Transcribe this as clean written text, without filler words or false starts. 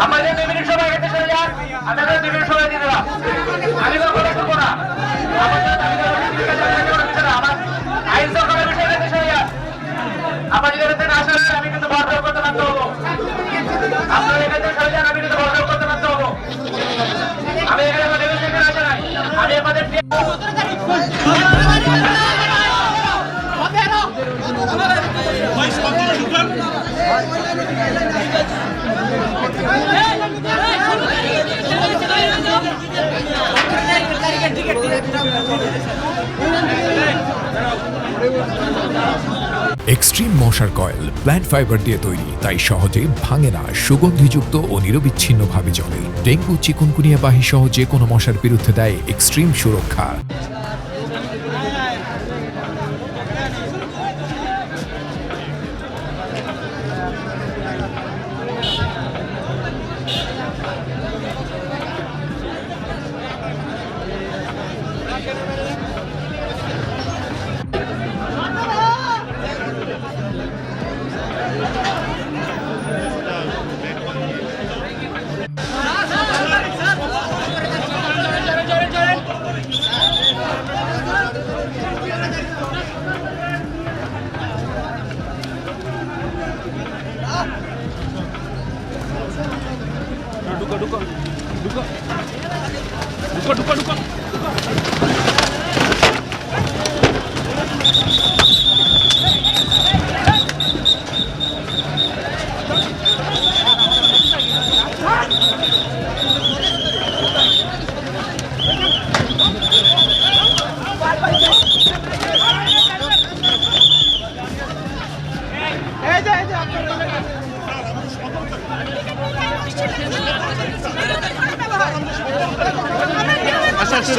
আমাদের 2 মিনিট সময় কেটে চলে যান। আপনাদের 2 মিনিট সময় দিয়ে দেওয়া। আমি তো কথা বলবো না। আমার আইন সরকারের বিষয়ে কেটে চলে যান। আমার যদি না আসলে আমি কিন্তু বর্জন করতে বাধ্য হবো। আপনারা এখানে চলে যান, আমি কিন্তু বর্জন করতে বাধ্য হবো। আমি এখানে আমার নেগোসিয়েশন আছে না। আমি আপনাদের এক্সট্রিম মশার কয়েল প্ল্যান্ট ফাইবার দিয়ে তৈরি, তাই সহজে ভাঙে না, সুগন্ধিযুক্ত ও নিরবিচ্ছিন্নভাবে জ্বলে। ডেঙ্গু, চিকুনগুনিয়া বাহি সহ যে কোনো মশার বিরুদ্ধে দেয় এক্সট্রিম সুরক্ষা। আচ্ছা,